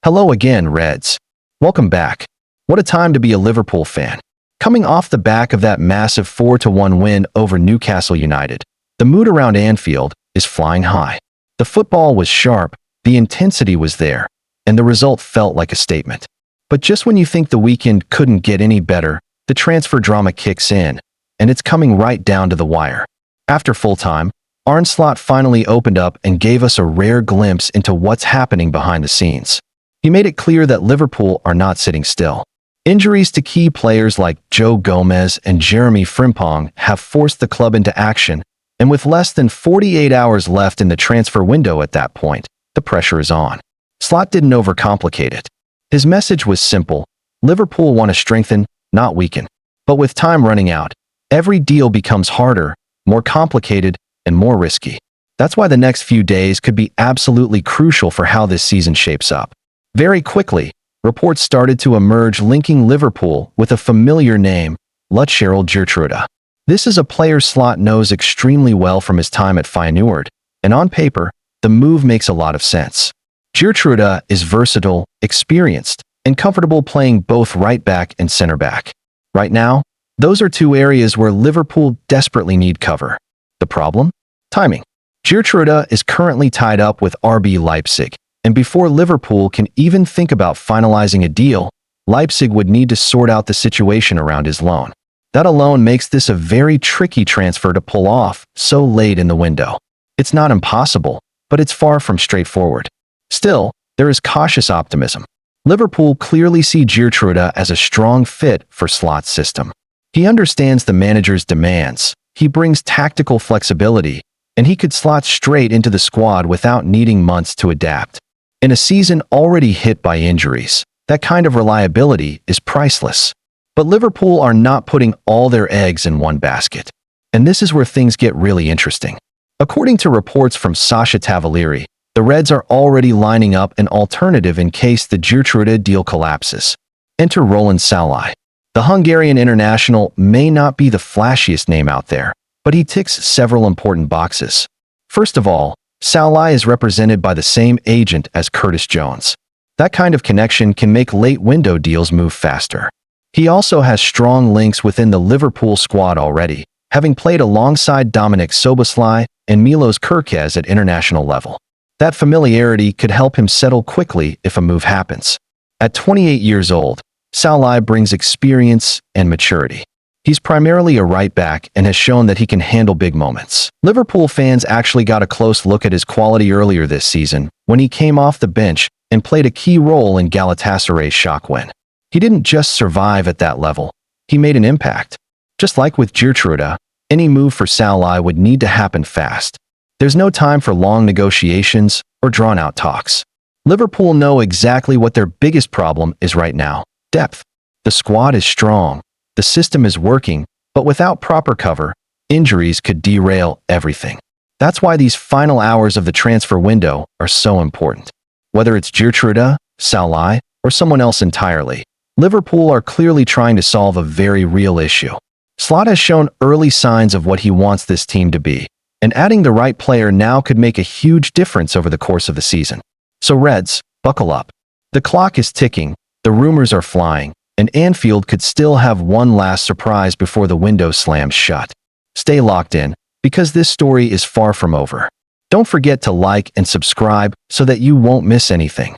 Hello again, Reds. Welcome back. What a time to be a Liverpool fan. Coming off the back of that massive 4-1 win over Newcastle United, the mood around Anfield is flying high. The football was sharp, the intensity was there, and the result felt like a statement. But just when you think the weekend couldn't get any better, the transfer drama kicks in, and it's coming right down to the wire. After full time, Arne Slot finally opened up and gave us a rare glimpse into what's happening behind the scenes. He made it clear that Liverpool are not sitting still. Injuries to key players like Joe Gomez and Jeremy Frimpong have forced the club into action, and with less than 48 hours left in the transfer window at that point, the pressure is on. Slot didn't overcomplicate it. His message was simple: Liverpool want to strengthen, not weaken. But with time running out, every deal becomes harder, more complicated, and more risky. That's why the next few days could be absolutely crucial for how this season shapes up. Very quickly, reports started to emerge linking Liverpool with a familiar name, Geertruida. This is a player Slot knows extremely well from his time at Feyenoord, and on paper, the move makes a lot of sense. Gertruda is versatile, experienced, and comfortable playing both right back and center back. Right now, those are two areas where Liverpool desperately need cover. The problem? Timing. Geertruida is currently tied up with RB Leipzig, and before Liverpool can even think about finalizing a deal, Leipzig would need to sort out the situation around his loan. That alone makes this a very tricky transfer to pull off so late in the window. It's not impossible, but it's far from straightforward. Still, there is cautious optimism. Liverpool clearly see Geertruida as a strong fit for Slot's system. He understands the manager's demands, he brings tactical flexibility, and he could slot straight into the squad without needing months to adapt. In a season already hit by injuries, that kind of reliability is priceless. But Liverpool are not putting all their eggs in one basket. And this is where things get really interesting. According to reports from Sasha Tavalieri, the Reds are already lining up an alternative in case the Geertruida deal collapses. Enter Rolland Sallai. The Hungarian international may not be the flashiest name out there, but he ticks several important boxes. First of all, Sallai is represented by the same agent as Curtis Jones. That kind of connection can make late window deals move faster. He also has strong links within the Liverpool squad already, having played alongside Dominik Szoboszlai and Milos Kerkez at international level. That familiarity could help him settle quickly if a move happens. At 28 years old, Sallai brings experience and maturity. He's primarily a right back and has shown that he can handle big moments. Liverpool fans actually got a close look at his quality earlier this season when he came off the bench and played a key role in Galatasaray's shock win. He didn't just survive at that level, he made an impact. Just like with Geertruida, any move for Sallai would need to happen fast. There's no time for long negotiations or drawn-out talks. Liverpool know exactly what their biggest problem is right now: depth. The squad is strong, the system is working, but without proper cover, injuries could derail everything. That's why these final hours of the transfer window are so important. Whether it's Geertruida, Sallai, or someone else entirely, Liverpool are clearly trying to solve a very real issue. Slot has shown early signs of what he wants this team to be, and adding the right player now could make a huge difference over the course of the season. So Reds, buckle up. The clock is ticking, the rumors are flying, and Anfield could still have one last surprise before the window slams shut. Stay locked in, because this story is far from over. Don't forget to like and subscribe so that you won't miss anything.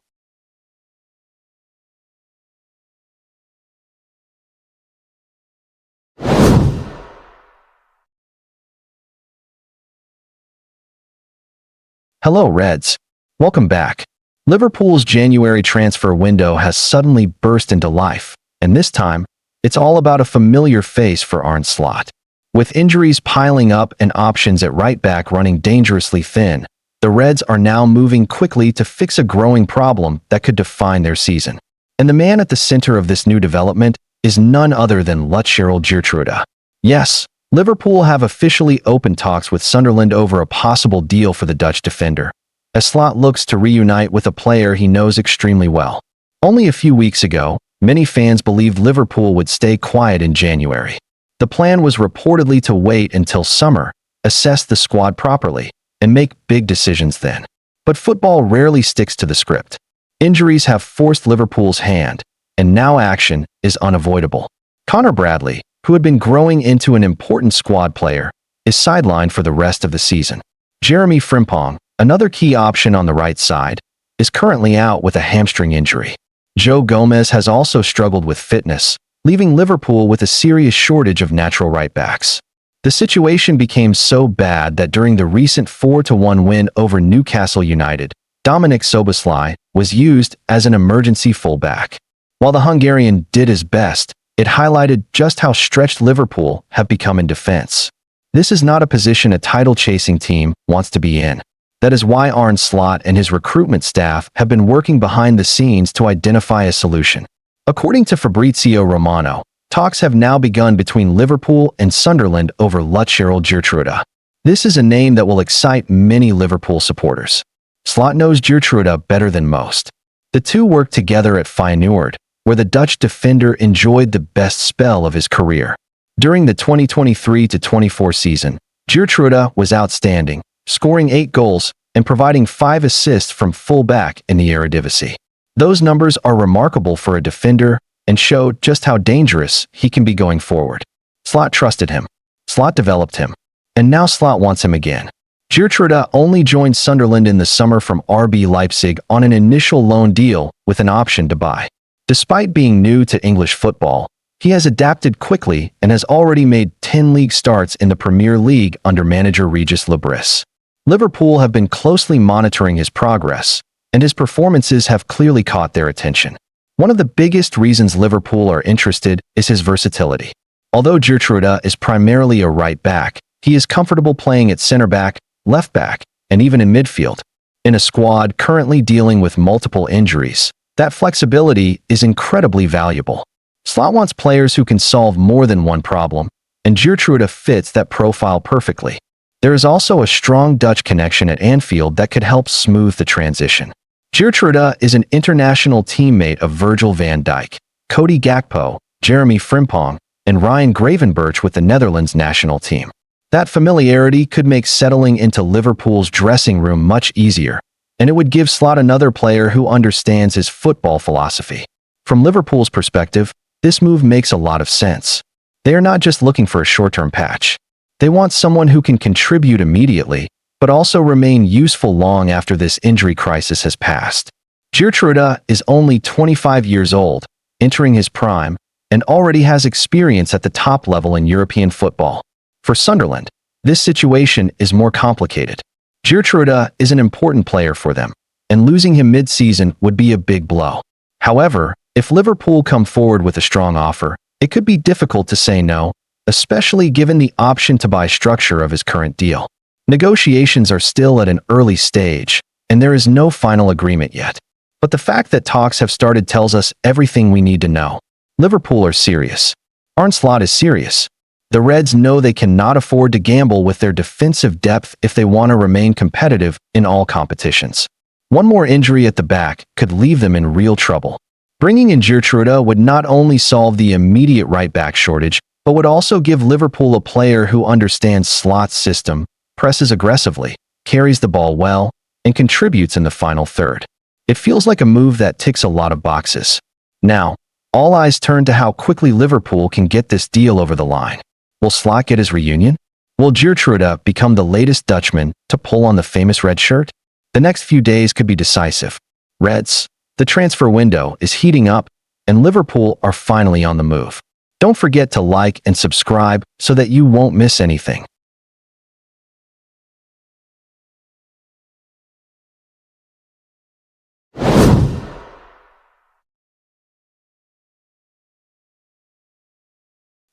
Hello, Reds. Welcome back. Liverpool's January transfer window has suddenly burst into life, and this time, it's all about a familiar face for Arne Slot. With injuries piling up and options at right back running dangerously thin, the Reds are now moving quickly to fix a growing problem that could define their season. And the man at the center of this new development is none other than Geertruida. Yes, Liverpool have officially opened talks with Sunderland over a possible deal for the Dutch defender, as Slot looks to reunite with a player he knows extremely well. Only a few weeks ago, many fans believed Liverpool would stay quiet in January. The plan was reportedly to wait until summer, assess the squad properly, and make big decisions then. But football rarely sticks to the script. Injuries have forced Liverpool's hand, and now action is unavoidable. Connor Bradley, who had been growing into an important squad player, is sidelined for the rest of the season. Jeremy Frimpong, another key option on the right side, is currently out with a hamstring injury. Joe Gomez has also struggled with fitness, leaving Liverpool with a serious shortage of natural right-backs. The situation became so bad that during the recent 4-1 win over Newcastle United, Dominik Szoboszlai was used as an emergency fullback. While the Hungarian did his best, it highlighted just how stretched Liverpool have become in defense. This is not a position a title-chasing team wants to be in. That is why Arne Slot and his recruitment staff have been working behind the scenes to identify a solution. According to Fabrizio Romano, talks have now begun between Liverpool and Sunderland over Geertruida. This is a name that will excite many Liverpool supporters. Slot knows Geertruida better than most. The two worked together at Feyenoord, where the Dutch defender enjoyed the best spell of his career. During the 2023-24 season, Geertruida was outstanding, scoring 8 goals and providing 5 assists from full-back in the Eredivisie. Those numbers are remarkable for a defender and show just how dangerous he can be going forward. Slot trusted him. Slot developed him. And now Slot wants him again. Geertruida only joined Sunderland in the summer from RB Leipzig on an initial loan deal with an option to buy. Despite being new to English football, he has adapted quickly and has already made 10 league starts in the Premier League under manager Regis Lebris. Liverpool have been closely monitoring his progress, and his performances have clearly caught their attention. One of the biggest reasons Liverpool are interested is his versatility. Although Geertruida is primarily a right back, he is comfortable playing at center back, left back, and even in midfield. In a squad currently dealing with multiple injuries, that flexibility is incredibly valuable. Slot wants players who can solve more than one problem, and Geertruida fits that profile perfectly. There is also a strong Dutch connection at Anfield that could help smooth the transition. Geertruida is an international teammate of Virgil van Dijk, Cody Gakpo, Jeremy Frimpong, and Ryan Gravenberch with the Netherlands national team. That familiarity could make settling into Liverpool's dressing room much easier, and it would give Slot another player who understands his football philosophy. From Liverpool's perspective, this move makes a lot of sense. They are not just looking for a short-term patch. They want someone who can contribute immediately, but also remain useful long after this injury crisis has passed. Geertruida is only 25 years old, entering his prime, and already has experience at the top level in European football. For Sunderland, this situation is more complicated. Geertruida is an important player for them, and losing him mid-season would be a big blow. However, if Liverpool come forward with a strong offer, it could be difficult to say no, especially given the option to buy structure of his current deal. Negotiations are still at an early stage, and there is no final agreement yet. But the fact that talks have started tells us everything we need to know. Liverpool are serious. Arne Slot is serious. The Reds know they cannot afford to gamble with their defensive depth if they want to remain competitive in all competitions. One more injury at the back could leave them in real trouble. Bringing in Geertruida would not only solve the immediate right-back shortage, but would also give Liverpool a player who understands Slot's system, presses aggressively, carries the ball well, and contributes in the final third. It feels like a move that ticks a lot of boxes. Now, all eyes turn to how quickly Liverpool can get this deal over the line. Will Slot get his reunion? Will Geertruida become the latest Dutchman to pull on the famous red shirt? The next few days could be decisive. Reds, the transfer window is heating up, and Liverpool are finally on the move. Don't forget to like and subscribe so that you won't miss anything.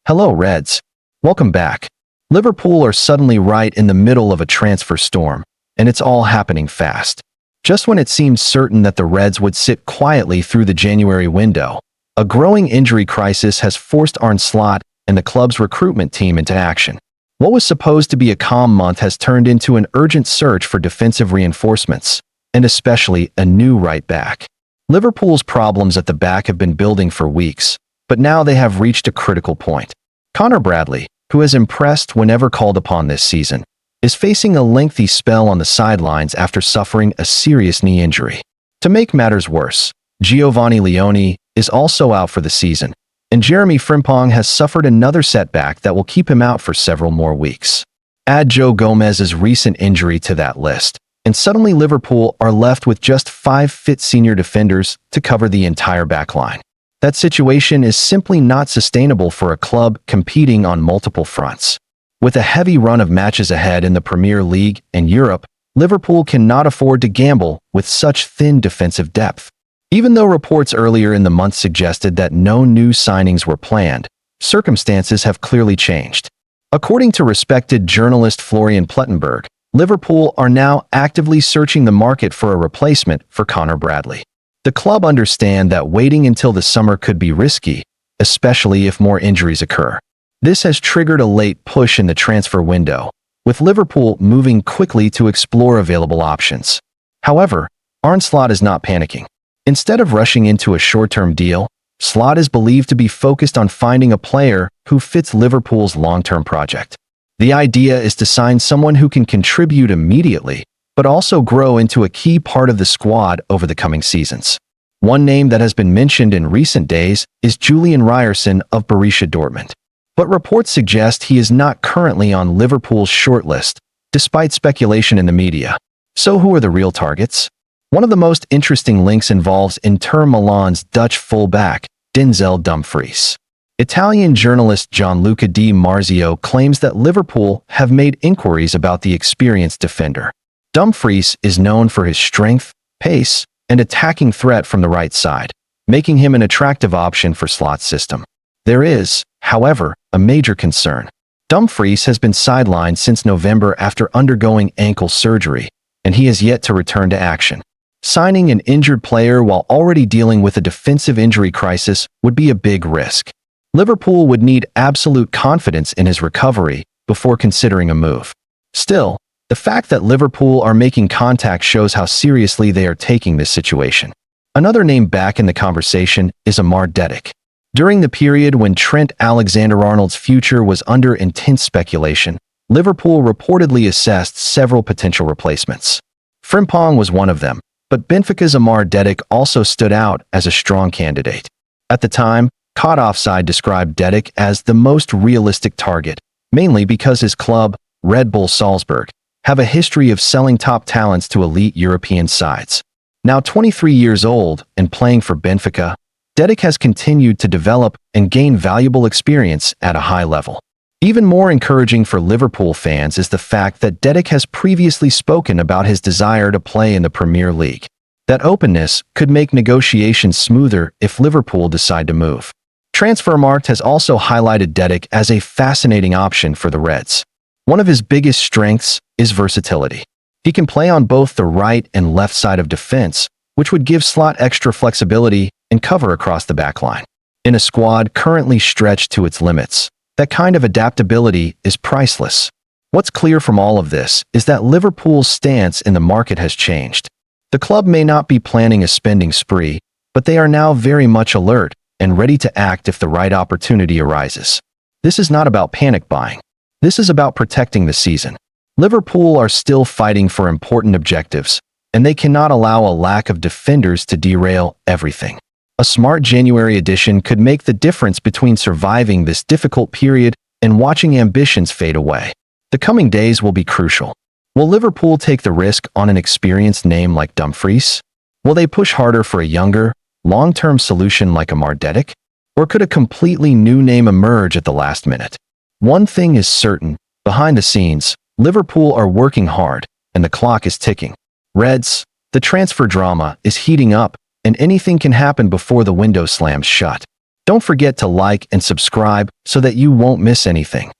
Hello, Reds. Welcome back. Liverpool are suddenly right in the middle of a transfer storm, and it's all happening fast. Just when it seemed certain that the Reds would sit quietly through the January window, a growing injury crisis has forced Arne Slot and the club's recruitment team into action. What was supposed to be a calm month has turned into an urgent search for defensive reinforcements, and especially a new right back. Liverpool's problems at the back have been building for weeks, but now they have reached a critical point. Connor Bradley, who has impressed whenever called upon this season, is facing a lengthy spell on the sidelines after suffering a serious knee injury. To make matters worse, Giovanni Leone is also out for the season, and Jeremy Frimpong has suffered another setback that will keep him out for several more weeks. Add Joe Gomez's recent injury to that list, and suddenly Liverpool are left with just 5 fit senior defenders to cover the entire backline. That situation is simply not sustainable for a club competing on multiple fronts. With a heavy run of matches ahead in the Premier League and Europe, Liverpool cannot afford to gamble with such thin defensive depth. Even though reports earlier in the month suggested that no new signings were planned, circumstances have clearly changed. According to respected journalist Florian Plettenberg, Liverpool are now actively searching the market for a replacement for Connor Bradley. The club understand that waiting until the summer could be risky, especially if more injuries occur. This has triggered a late push in the transfer window, with Liverpool moving quickly to explore available options. However, Arne Slot is not panicking. Instead of rushing into a short-term deal, Slot is believed to be focused on finding a player who fits Liverpool's long-term project. The idea is to sign someone who can contribute immediately, but also grow into a key part of the squad over the coming seasons. One name that has been mentioned in recent days is Julian Ryerson of Borussia Dortmund. But reports suggest he is not currently on Liverpool's shortlist, despite speculation in the media. So who are the real targets? One of the most interesting links involves Inter Milan's Dutch fullback, Denzel Dumfries. Italian journalist Gianluca Di Marzio claims that Liverpool have made inquiries about the experienced defender. Dumfries is known for his strength, pace, and attacking threat from the right side, making him an attractive option for Slot's system. There is, however, a major concern. Dumfries has been sidelined since November after undergoing ankle surgery, and he has yet to return to action. Signing an injured player while already dealing with a defensive injury crisis would be a big risk. Liverpool would need absolute confidence in his recovery before considering a move. Still, the fact that Liverpool are making contact shows how seriously they are taking this situation. Another name back in the conversation is Amar Dedic. During the period when Trent Alexander-Arnold's future was under intense speculation, Liverpool reportedly assessed several potential replacements. Frimpong was one of them, but Benfica's Amar Dedic also stood out as a strong candidate. At the time, Caught Offside described Dedic as the most realistic target, mainly because his club, Red Bull Salzburg, have a history of selling top talents to elite European sides. Now 23 years old and playing for Benfica, Dedic has continued to develop and gain valuable experience at a high level. Even more encouraging for Liverpool fans is the fact that Dedic has previously spoken about his desire to play in the Premier League. That openness could make negotiations smoother if Liverpool decide to move. Transfermarkt has also highlighted Dedic as a fascinating option for the Reds. One of his biggest strengths is versatility. He can play on both the right and left side of defense, which would give Slot extra flexibility and cover across the backline. In a squad currently stretched to its limits, that kind of adaptability is priceless. What's clear from all of this is that Liverpool's stance in the market has changed. The club may not be planning a spending spree, but they are now very much alert and ready to act if the right opportunity arises. This is not about panic buying. This is about protecting the season. Liverpool are still fighting for important objectives, and they cannot allow a lack of defenders to derail everything. A smart January addition could make the difference between surviving this difficult period and watching ambitions fade away. The coming days will be crucial. Will Liverpool take the risk on an experienced name like Dumfries? Will they push harder for a younger, long-term solution like Amar Dedic? Or could a completely new name emerge at the last minute? One thing is certain, behind the scenes, Liverpool are working hard, and the clock is ticking. Reds, the transfer drama is heating up, and anything can happen before the window slams shut. Don't forget to like and subscribe so that you won't miss anything.